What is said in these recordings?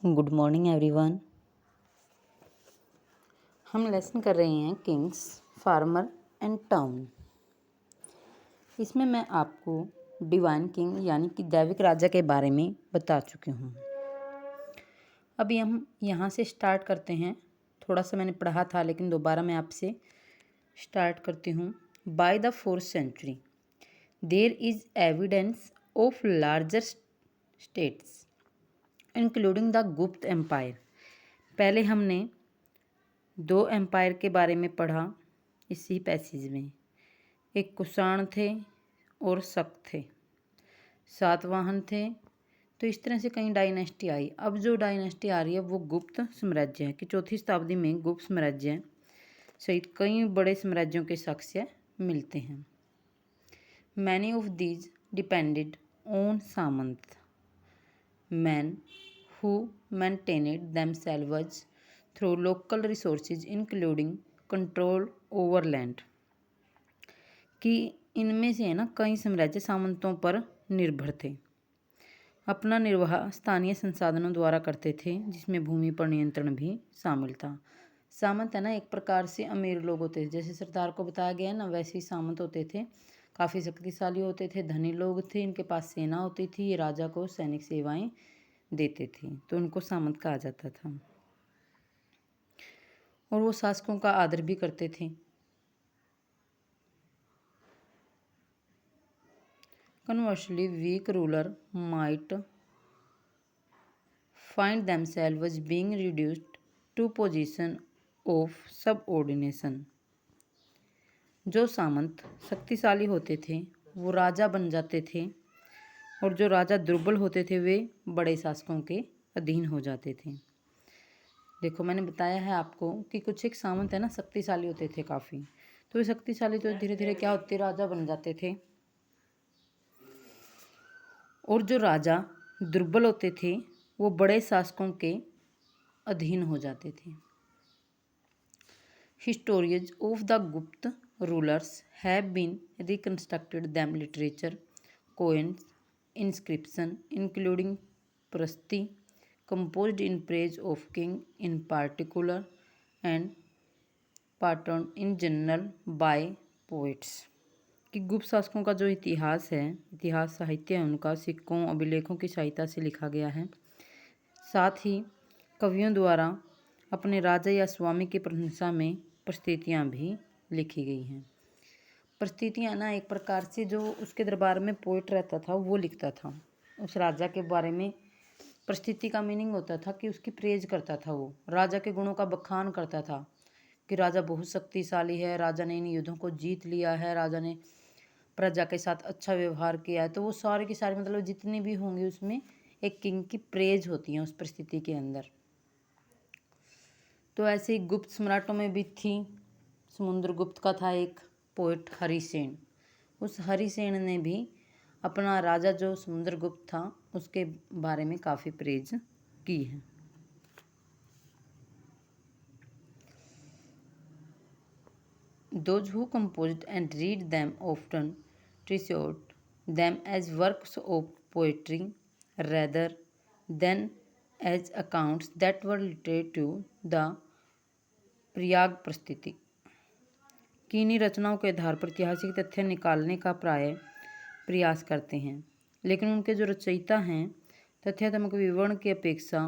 Good morning everyone. हम lesson कर रहे हैं किंग्स, फार्मर एंड टाउन। इसमें मैं आपको डिवाइन किंग यानी कि दैविक राजा के बारे में बता चुकी हूँ। अभी हम यहाँ से स्टार्ट करते हैं। थोड़ा सा मैंने पढ़ा था लेकिन दोबारा मैं आपसे स्टार्ट करती हूँ। By the 4th century there is evidence of larger states including the Gupta empire. पहले हमने 2 एम्पायर के बारे में पढ़ा इसी पैसेज में। एक कुषाण थे और शक थे, सातवाहन थे। तो इस तरह से कई डायनेस्टी आई। अब जो डायनेस्टी आ रही है वो गुप्त साम्राज्य है कि 4वीं शताब्दी में गुप्त साम्राज्य सहित कई बड़े साम्राज्यों के साक्ष्य मिलते हैं। Many of these depended on Samant man who maintained themselves through local resources including control over land। कि इनमें से है ना कई साम्राज्य सामंतों पर निर्भर थे, अपना निर्वाह स्थानीय संसाधनों द्वारा करते थे जिसमें भूमि पर नियंत्रण भी शामिल था। सामंत है ना एक प्रकार से अमीर लोग होते थे, जैसे सरदार को बताया गया है ना, वैसे ही सामंत होते थे। काफ़ी शक्तिशाली होते थे, धनी लोग थे, इनके पास सेना होती थी, ये राजा को सैनिक सेवाएं देते थे, तो उनको सामंत कहा जाता था। और वो शासकों का आदर भी करते थे। Conversely weak ruler might find themselves being reduced to position of subordination। जो सामंत शक्तिशाली होते थे वो राजा बन जाते थे, और जो राजा दुर्बल होते थे वे बड़े शासकों के अधीन हो जाते थे। देखो मैंने बताया है आपको कि कुछ एक सामंत है ना शक्तिशाली होते थे काफ़ी, तो वे शक्तिशाली तो धीरे धीरे क्या होते राजा बन जाते थे, और जो राजा दुर्बल होते थे वो बड़े शासकों के अधीन हो जाते थे। Historians of the Gupta rulers have been reconstructed them literature, coins, inscription including prashasti composed in praise of king in particular and patterned in general by poets। कि गुप्त शासकों का जो इतिहास है, इतिहास साहित्य है उनका सिक्कों अभिलेखों की सहायता से लिखा गया है। साथ ही कवियों द्वारा अपने राजा या स्वामी की प्रशंसा में प्रस्तुतियाँ भी लिखी गई हैं। प्रस्तुतियाँ ना एक प्रकार से जो उसके दरबार में पोइट रहता था वो लिखता था उस राजा के बारे में। प्रस्तुति का मीनिंग होता था कि उसकी प्रेज करता था, वो राजा के गुणों का बखान करता था कि राजा बहुत शक्तिशाली है, राजा ने इन युद्धों को जीत लिया है, राजा ने प्रजा के साथ अच्छा व्यवहार किया है। तो वो सारे की सारी मतलब जितनी भी होंगी उसमें एक किंग की प्रेज होती है उस परिस्थिति के अंदर। तो ऐसे ही गुप्त सम्राटों में भी थी। समुद्रगुप्त का था एक पोइट हरिसेन। उस हरिसेन ने भी अपना राजा जो समुद्रगुप्त था उसके बारे में काफ़ी प्रेज की है। Those who composed and read them often treasured them as works of poetry rather than as accounts that were related to the Prayag प्रस्तुति। कि इन्हीं रचनाओं के आधार पर ऐतिहासिक तथ्य निकालने का प्राय प्रयास करते हैं, लेकिन उनके जो रचयिता हैं तथ्यात्मक विवरण की अपेक्षा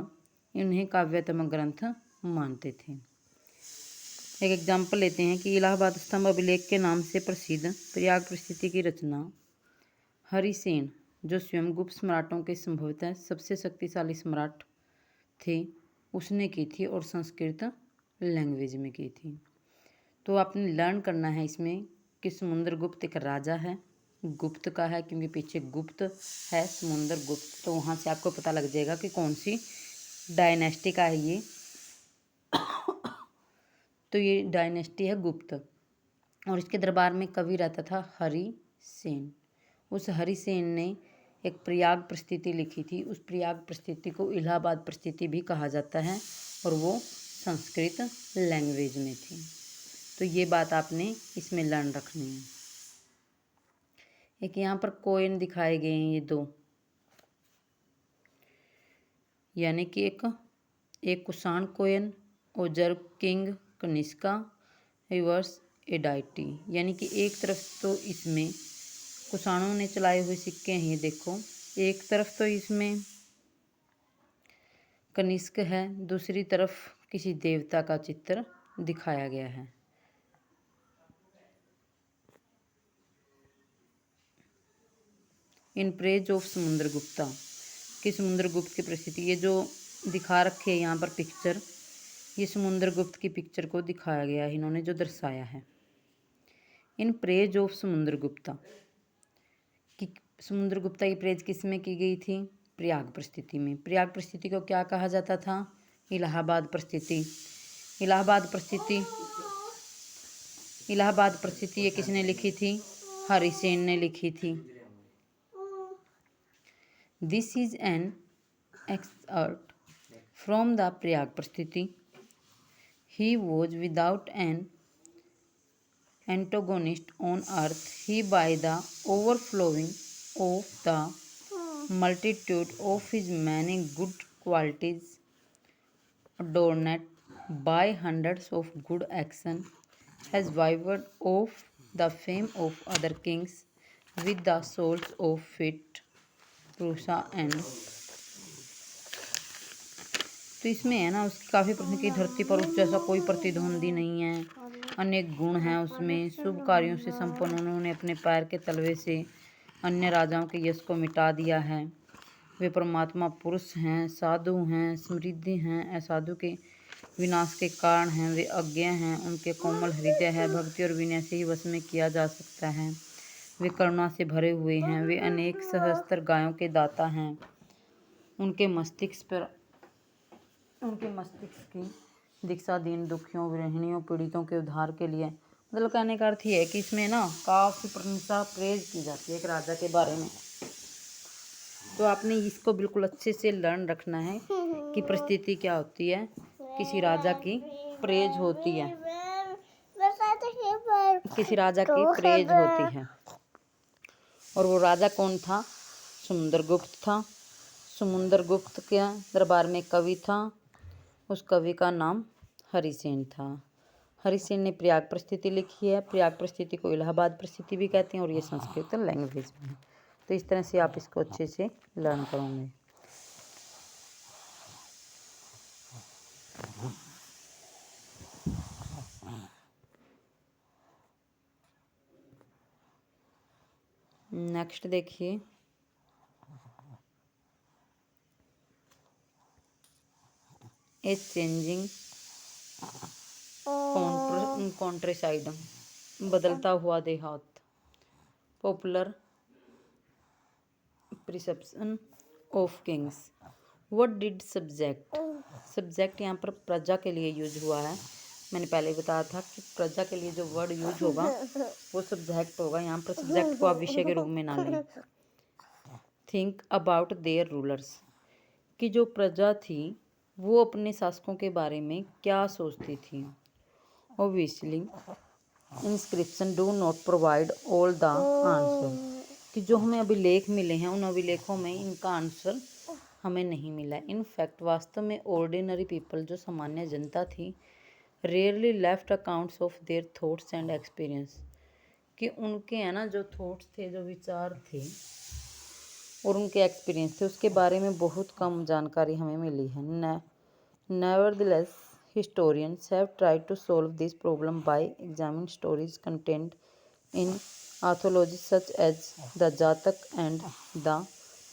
इन्हें काव्यात्मक ग्रंथ मानते थे। एक एग्जाम्पल लेते हैं कि इलाहाबाद स्तंभ अभिलेख के नाम से प्रसिद्ध प्रयाग प्रस्तुति की रचना हरिसेन, जो स्वयं गुप्त सम्राटों के संभवतः सबसे शक्तिशाली सम्राट थे, उसने की थी और संस्कृत लैंग्वेज में की थी। तो आपने लर्न करना है इसमें कि समुद्रगुप्त एक राजा है, गुप्त का है क्योंकि पीछे गुप्त है समुद्रगुप्त, तो वहाँ से आपको पता लग जाएगा कि कौन सी डायनेस्टी का है ये। तो ये डायनेस्टी है गुप्त, और इसके दरबार में कवि रहता था हरिसेन। उस हरिसेन ने एक प्रयाग प्रस्तुति लिखी थी। उस प्रयाग प्रस्तुति को इलाहाबाद प्रस्तुति भी कहा जाता है और वो संस्कृत लैंग्वेज में थी। तो ये बात आपने इसमें लर्न रखनी है। एक यहाँ पर कोइन दिखाए गए हैं ये 2, यानी कि एक एक कुषाण कोयन, ओजर किंग कनिष्का, रिवर्स एडाइटी। यानी कि एक तरफ तो इसमें कुषाणों ने चलाए हुए सिक्के हैं, ये देखो, एक तरफ तो इसमें कनिष्क है, दूसरी तरफ किसी देवता का चित्र दिखाया गया है। इन प्रेज ऑफ समुद्रगुप्ता, कि समुद्रगुप्त की प्रसिद्धि, ये जो दिखा रखे है यहाँ पर पिक्चर, ये समुद्रगुप्त की पिक्चर को दिखाया गया है, इन्होंने जो दर्शाया है। इन प्रेज ऑफ समुद्रगुप्ता, कि समुद्रगुप्ता की प्रेज किस में की गई थी? प्रयाग परिस्थिति में। प्रयाग परिस्थिति को क्या कहा जाता था? इलाहाबाद परिस्थिति। इलाहाबाद परिस्थिति, इलाहाबाद परिस्थिति ये किसने लिखी थी? हरिसेन ने लिखी थी। This is an excerpt from the Prayag Prasthiti. He was without an antagonist on earth. He, by the overflowing of the multitude of his many good qualities, adorned by hundreds of good actions, has vivid of the fame of other kings with the souls of fit Prusa and। तो इसमें है ना, उसकी काफ़ी प्रश्न की धरती पर उस जैसा कोई प्रतिद्वंदी नहीं है, अनेक गुण हैं उसमें, शुभ कार्यों से संपन्न, उन्होंने अपने पैर के तलवे से अन्य राजाओं के यश को मिटा दिया है, वे परमात्मा पुरुष हैं, साधु हैं, समृद्धि हैं, असाधु के विनाश के कारण हैं, वे अज्ञ हैं, उनके कोमल हृदय है, भक्ति और विनय से ही वश में किया जा सकता है, वे करुणा से भरे हुए हैं, वे अनेक सहस्त्र गायों के दाता हैं, उनके मस्तिष्क की दीक्षा दीन दुखियों, गृहिणियों, पीड़ितों के उद्धार के लिए। मतलब कहने का अर्थ ये है कि इसमें ना काफ़ी प्रशंसा प्रेज की जाती है एक राजा के बारे में। तो आपने इसको बिल्कुल अच्छे से लर्न रखना है कि परिस्थिति क्या होती है, किसी राजा की प्रेज होती है, किसी राजा की प्रेज होती है। और वो राजा कौन था? समुद्रगुप्त था। समुद्रगुप्त के दरबार में कवि था, उस कवि का नाम हरिसेन था। हरिसेन ने प्रयाग परिस्थिति लिखी है। प्रयाग परिस्थिति को इलाहाबाद परिस्थिति भी कहते हैं और ये संस्कृत लैंग्वेज में है। तो इस तरह से आप इसको अच्छे से लर्न करोगे। नेक्स्ट देखिए, ए चेंजिंग कॉन्ट्रीसाइड, बदलता हुआ देहात, popular perception of Kings. What did subject, subject यहाँ पर प्रजा के लिए यूज हुआ है। मैंने पहले बताया था कि प्रजा के लिए जो वर्ड यूज होगा वो सब्जेक्ट होगा। यहाँ पर सब्जेक्ट को आप विषय के रूप में ना लें। थिंक अबाउट देयर रूलर्स, कि जो प्रजा थी वो अपने शासकों के बारे में क्या सोचती थी। Obviously inscription do not provide all the answer, कि जो हमें अभिलेख मिले हैं उन अभिलेखों में इनका आंसर हमें नहीं मिला। इन फैक्ट वास्तव में ऑर्डिनरी पीपल, जो सामान्य जनता थी, rarely left accounts of their thoughts and experience, कि उनके है ना जो थॉट्स थे, जो विचार थे और उनके एक्सपीरियंस थे, उसके बारे में बहुत कम जानकारी हमें मिली है। Nevertheless historians have tried to solve this problem by examining stories contained in anthologies such as the जातक and the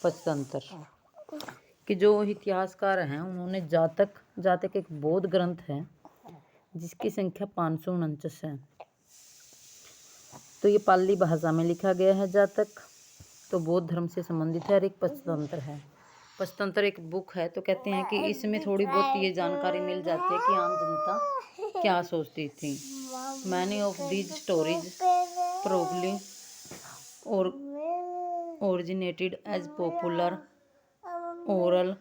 पंचतंत्र, कि जो इतिहासकार हैं उन्होंने जातक एक बौद्ध ग्रंथ है जिसकी संख्या 549 है। तो ये पाली भाषा में लिखा गया है जातक, तो बौद्ध धर्म से संबंधित है। और एक पंचतंत्र है। पंचतंत्र एक बुक है, तो कहते हैं कि इसमें थोड़ी बहुत ये जानकारी मिल जाती है कि आम जनता क्या सोचती थी। Many of these stories probably और originated as popular oral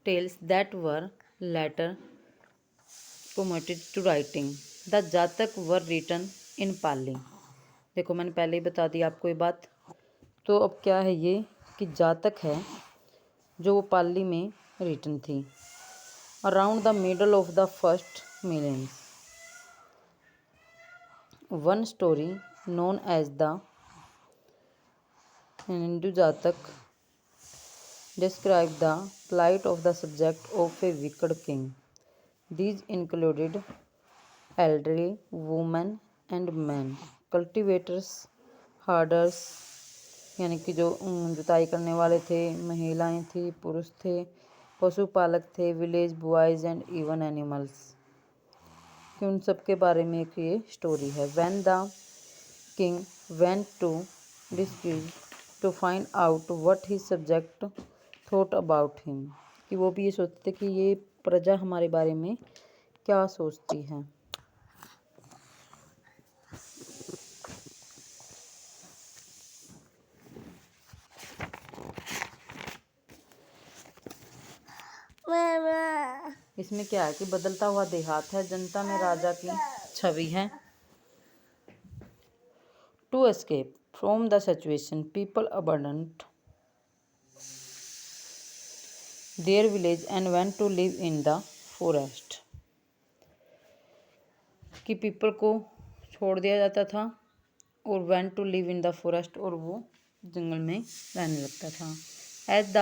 tales that were later committed to writing. The जातक were written in Pali। देखो मैंने पहले ही बता दी आपको ये बात। तो अब क्या है ये कि जातक है जो वो पाली में रिटन थी। Around the middle of the first millennium, one story known as the Hindu Jatak described the plight of the subject of a wicked king. These included elderly women and men, cultivators, herders यानी कि जो जुताई करने वाले थे, महिलाएं थी, पुरुष थे, पशुपालक थे, village boys and even animals, कि उन सब के बारे में एक ये स्टोरी है. When the king went to district to find out what his subject thought about him, कि वो भी ये सोचते थे कि ये प्रजा हमारे बारे में क्या सोचती है. इसमें क्या है कि बदलता हुआ देहात है, जनता में राजा की छवि है. To escape from the situation people abandoned their village and went to live in the forest, कि पीपल को छोड़ दिया जाता था और went to live in the forest, और वो जंगल में रहने लगता था. एज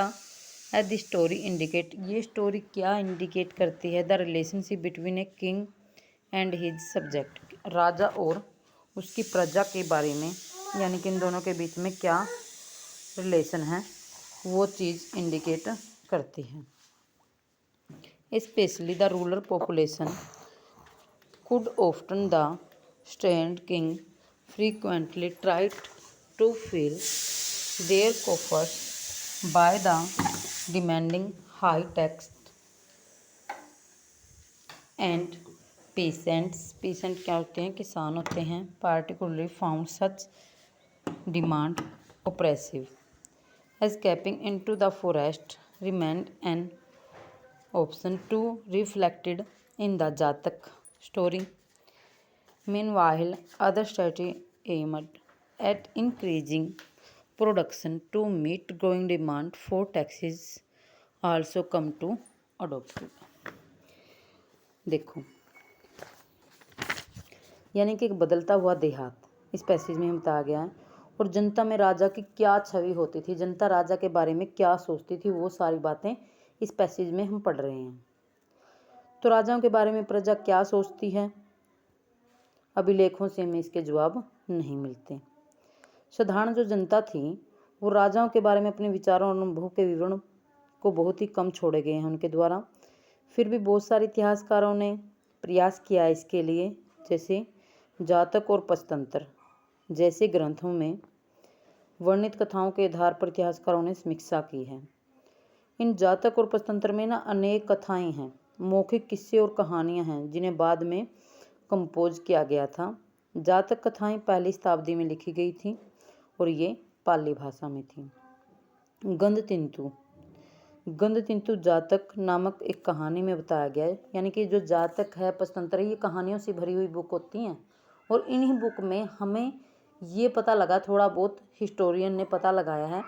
द स्टोरी इंडिकेट, ये स्टोरी क्या इंडिकेट करती है? The relationship between a king and his subject, राजा और उसकी प्रजा के बारे में, यानी कि इन दोनों के बीच में क्या रिलेशन है, वो चीज़ इंडिकेट करती है. Specially the rural population could often the strained king frequently tried to fill their coffers by the demanding high tax and peasant क्या होते हैं? किसान होते हैं. particularly found such demand oppressive. Escaping into the forest remained an option to reflected in the Jatak story. Meanwhile, other strategies aimed at increasing production to meet growing demand for taxes also come to adopted. देखो, यानी कि एक बदलता हुआ देहात इस passage में हम बताया गया है, और जनता में राजा की क्या छवि होती थी, जनता राजा के बारे में क्या सोचती थी, वो सारी बातें इस पैसेज में हम पढ़ रहे हैं. तो राजाओं के बारे में प्रजा क्या सोचती है, अभिलेखों से हमें इसके जवाब नहीं मिलते. साधारण जो जनता थी वो राजाओं के बारे में अपने विचारों और अनुभव के विवरण को बहुत ही कम छोड़े गए हैं उनके द्वारा. फिर भी बहुत सारे इतिहासकारों ने प्रयास किया इसके लिए, जैसे जातक और पंचतंत्र जैसे ग्रंथों में वर्णित कथाओं के आधार पर इतिहासकारों ने समीक्षा की है. इन जातक और पंचतंत्र में अनेक कथाएं हैं, मौखिक किस्से और कहानियां हैं जिन्हें बाद में कंपोज किया गया था. जातक कथाएं पहली शताब्दी में लिखी गई थी और ये पाली भाषा में थी. गंधतिंतु जातक नामक एक कहानी में बताया गया है, यानी कि जो जातक है, पंचतंत्र, ये कहानियों से भरी हुई बुक होती हैं, और इन्हीं बुक में हमें ये पता लगा, थोड़ा बहुत हिस्टोरियन ने पता लगाया है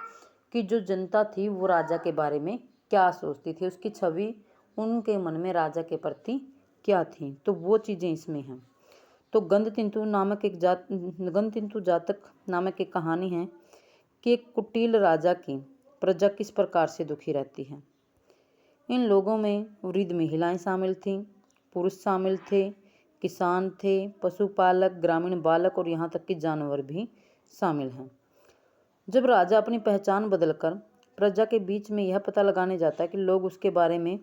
कि जो जनता थी वो राजा के बारे में क्या सोचती थी, उसकी छवि उनके मन में राजा के प्रति क्या थी, तो वो चीज़ें इसमें हैं. तो गंधतिंतु जातक नामक एक कहानी है कि एक कुटिल राजा की प्रजा किस प्रकार से दुखी रहती है. इन लोगों में वृद्ध महिलाएं शामिल थीं, पुरुष शामिल थे, किसान थे, पशुपालक, ग्रामीण बालक और यहाँ तक कि जानवर भी शामिल हैं. जब राजा अपनी पहचान बदलकर प्रजा के बीच में यह पता लगाने जाता है कि लोग उसके बारे में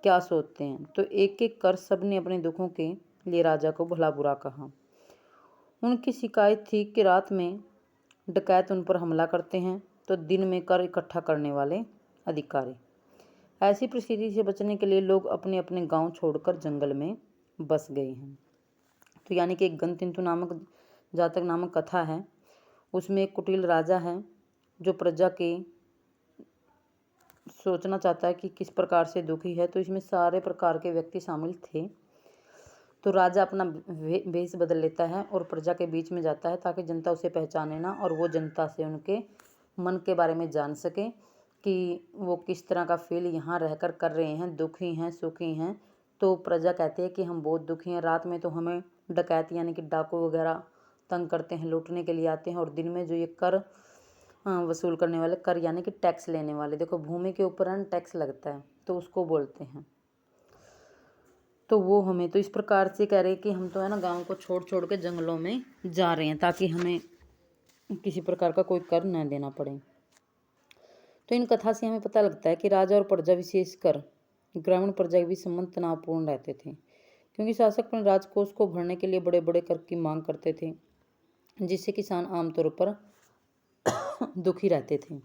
क्या सोचते हैं, तो एक एक कर सबने अपने दुखों के लिए राजा को भला बुरा कहा. उनकी शिकायत थी कि रात में डकैत उन पर हमला करते हैं, तो दिन में कर इकट्ठा करने वाले अधिकारी. ऐसी परिस्थिति से बचने के लिए लोग अपने अपने गांव छोड़कर जंगल में बस गए हैं. तो यानी कि एक गंधतिंतु नामक जातक नामक कथा है, उसमें एक कुटिल राजा है जो प्रजा के सोचना चाहता है कि किस प्रकार से दुखी है. तो इसमें सारे प्रकार के व्यक्ति शामिल थे. तो राजा अपना वेश बदल लेता है और प्रजा के बीच में जाता है ताकि जनता उसे पहचाने ना, और वो जनता से उनके मन के बारे में जान सके कि वो किस तरह का फील यहाँ रहकर कर रहे हैं, दुखी हैं, सुखी हैं। तो प्रजा कहती है कि हम बहुत दुखी हैं, रात में तो हमें डकैत यानी कि डाकू वगैरह तंग करते हैं, लूटने के लिए आते हैं, और दिन में जो ये कर वसूल करने वाले, कर यानी कि टैक्स लेने वाले, देखो भूमि के ऊपर है टैक्स लगता है तो उसको बोलते हैं। तो वो हमें तो इस प्रकार से कह रहे हैं कि हम तो है ना गाँव को छोड़ छोड़ के जंगलों में जा रहे हैं ताकि हमें किसी प्रकार का कोई कर न देना पड़े। तो इन कथा से हमें पता लगता है कि राजा और प्रजा, विशेषकर ग्रामीण प्रजा के बीच संबंध तनावपूर्ण रहते थे, क्योंकि शासक अपने राजकोष को भरने के लिए बड़े बड़े कर की मांग करते थे, जिससे किसान आमतौर पर दुखी रहते थे।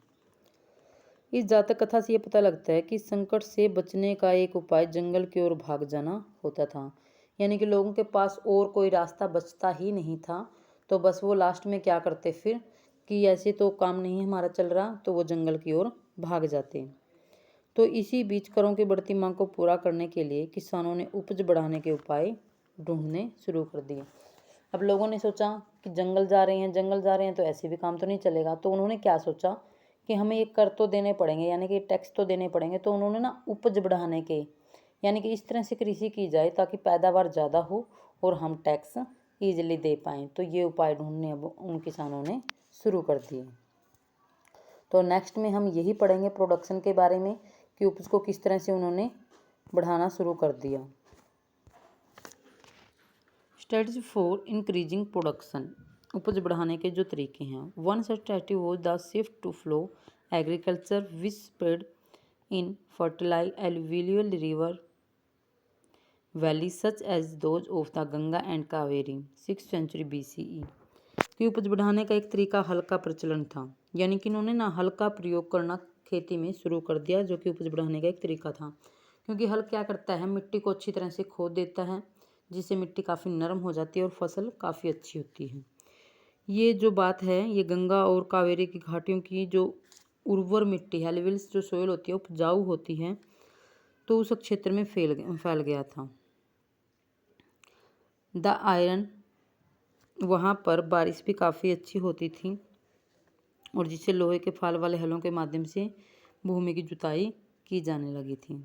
इस जातक कथा से ये पता लगता है कि संकट से बचने का एक उपाय जंगल की ओर भाग जाना होता था, यानी कि लोगों के पास और कोई रास्ता बचता ही नहीं था। तो बस वो लास्ट में क्या करते फिर कि ऐसे तो काम नहीं हमारा चल रहा, तो वो जंगल की ओर भाग जाते। तो इसी बीच करों की बढ़ती मांग को पूरा करने के लिए किसानों ने उपज बढ़ाने के उपाय ढूंढने शुरू कर दिए। अब लोगों ने सोचा कि जंगल जा रहे हैं तो ऐसे भी काम तो नहीं चलेगा, तो उन्होंने क्या सोचा कि हमें ये कर तो देने पड़ेंगे, यानी कि टैक्स तो देने पड़ेंगे। तो उन्होंने ना उपज बढ़ाने के, यानी कि इस तरह से कृषि की जाए ताकि पैदावार ज़्यादा हो और हम टैक्स ईजिली दे पाएँ। तो ये उपाय ढूंढने अब उन किसानों ने शुरू कर दिए। तो नेक्स्ट में हम यही पढ़ेंगे प्रोडक्शन के बारे में कि उपज को किस तरह से उन्होंने बढ़ाना शुरू कर दिया। स्ट्रेटजी फॉर इंक्रीजिंग प्रोडक्शन, उपज बढ़ाने के जो तरीके हैं। One strategy was the shift to plough agriculture which spread in fertilise alluvial river valley such as those of the Ganga and Kaveri 6th century BCE। कि उपज बढ़ाने का एक तरीका हल का प्रचलन था, यानी कि इन्होंने ना हल का प्रयोग करना खेती में शुरू कर दिया, जो कि उपज बढ़ाने का एक तरीका था। क्योंकि हल क्या करता है, मिट्टी को अच्छी तरह से खोद देता है, जिससे मिट्टी काफ़ी नरम हो जाती है और फसल काफ़ी अच्छी होती है। ये जो बात है, ये गंगा और कावेरी की घाटियों की जो उर्वर मिट्टी है, एलुवियल जो सोइल होती है, उपजाऊ होती है, तो उस क्षेत्र में फैल गया था। द आयरन, वहाँ पर बारिश भी काफ़ी अच्छी होती थी, और जिससे लोहे के फाल वाले हलों के माध्यम से भूमि की जुताई की जाने लगी थी।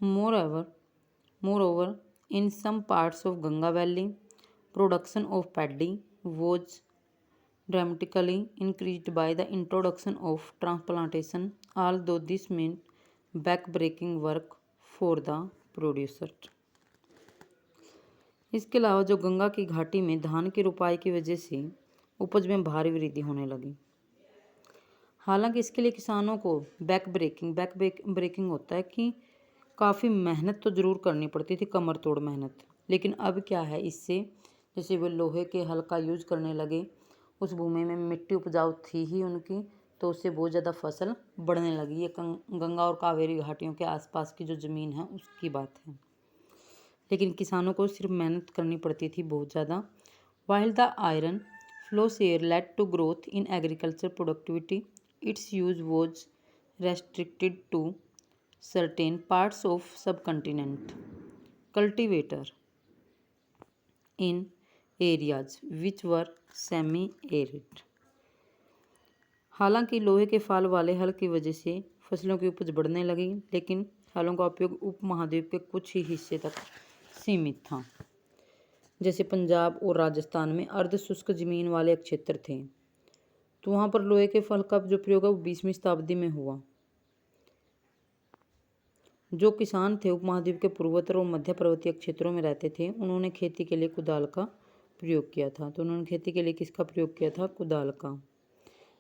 Moreover, in some parts of Ganga Valley, production of paddy was dramatically increased by the introduction of transplantation, although this meant back-breaking work for the producer। इसके अलावा जो गंगा की घाटी में धान की रुपाई की वजह से उपज में भारी वृद्धि होने लगी। हालांकि इसके लिए किसानों को बैक ब्रेकिंग होता है कि काफ़ी मेहनत तो ज़रूर करनी पड़ती थी, कमर तोड़ मेहनत। लेकिन अब क्या है, इससे जैसे वो लोहे के हल का यूज करने लगे, उस भूमि में मिट्टी उपजाऊ थी ही उनकी, तो उससे बहुत ज़्यादा फसल बढ़ने लगी। ये गंगा और कावेरी घाटियों के आसपास की जो ज़मीन है उसकी बात है। लेकिन किसानों को सिर्फ मेहनत करनी पड़ती थी बहुत ज़्यादा। While the iron plough led to growth in agriculture productivity, its use was restricted to certain parts of subcontinent cultivator in areas which were semi-arid। हालांकि लोहे के फाल वाले हल की वजह से फसलों की उपज बढ़ने लगी, लेकिन हलों का उपयोग उपमहाद्वीप के कुछ ही हिस्से तक सीमित था। जैसे पंजाब और राजस्थान में अर्ध शुष्क जमीन वाले क्षेत्र थे, तो वहाँ पर लोहे के फल का जो प्रयोग है वो 20वीं शताब्दी में हुआ। जो किसान थे उपमहाद्वीप के पूर्वोत्तर और मध्य पर्वतीय क्षेत्रों में रहते थे, उन्होंने खेती के लिए कुदाल का प्रयोग किया था। तो उन्होंने खेती के लिए किसका प्रयोग किया था, कुदाल का,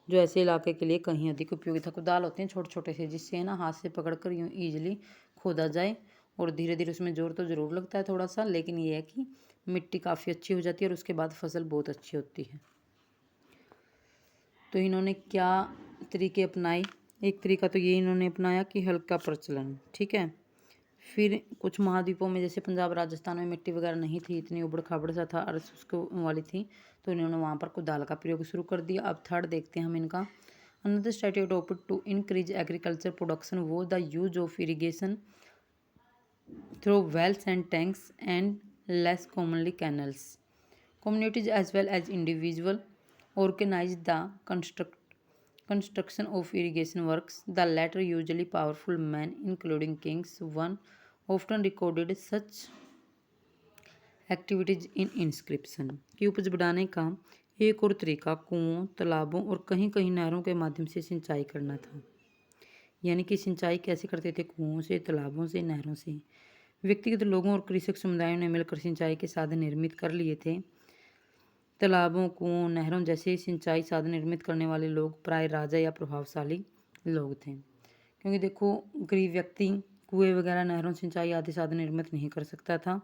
जो ऐसे इलाके के लिए कहीं अधिक उपयोगी था। कुदाल होते हैं छोटे छोटे से, जिससे है ना हाथ से पकड़कर यूँ ईजिली खोदा जाए, और धीरे धीरे उसमें जोर तो ज़रूर लगता है थोड़ा सा, लेकिन ये है कि मिट्टी काफ़ी अच्छी हो जाती है और उसके बाद फसल बहुत अच्छी होती है। तो इन्होंने क्या तरीके अपनाए, एक तरीका तो ये इन्होंने अपनाया कि हल का प्रचलन, ठीक है। फिर कुछ महाद्वीपों में जैसे पंजाब राजस्थान में मिट्टी वगैरह नहीं थी, इतनी उबड़ खाबड़ सा था, अर्ध शुष्क वाली थी, तो इन्होंने वहाँ पर कुदाल का प्रयोग शुरू कर दिया। अब थर्ड देखते हैं हम इनका। Another strategy adopted to increase agriculture production वो the use of irrigation through wells and tanks and less commonly canals. Communities as well as individuals organize the construction of irrigation works. The latter usually powerful men, including kings, one often recorded such activities in inscription की उपज बढ़ाने का एक और तरीका कुओं, तालाबों और कहीं कहीं नहरों के माध्यम से सिंचाई करना था। यानी कि सिंचाई कैसे करते थे? कुओं से, तालाबों से, नहरों से। व्यक्तिगत लोगों और कृषक समुदायों ने मिलकर सिंचाई के साधन निर्मित कर लिए थे। तालाबों, कुओं, नहरों जैसे सिंचाई साधन निर्मित करने वाले लोग प्राय राजा या प्रभावशाली लोग थे, क्योंकि देखो गरीब व्यक्ति कुएं वगैरह, नहरों, सिंचाई आदि साधन निर्मित नहीं कर सकता था,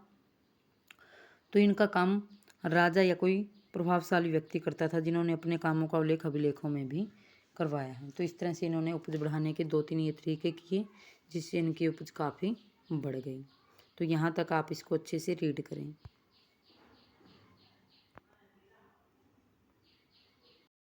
तो इनका काम राजा या कोई प्रभावशाली व्यक्ति करता था, जिन्होंने अपने कामों का उल्लेख अभिलेखों में भी करवाया है। तो इस तरह से इन्होंने उपज बढ़ाने के 2-3 ये तरीके किए, जिससे इनकी उपज काफ़ी बढ़ गई। तो यहाँ तक आप इसको अच्छे से रीड करें।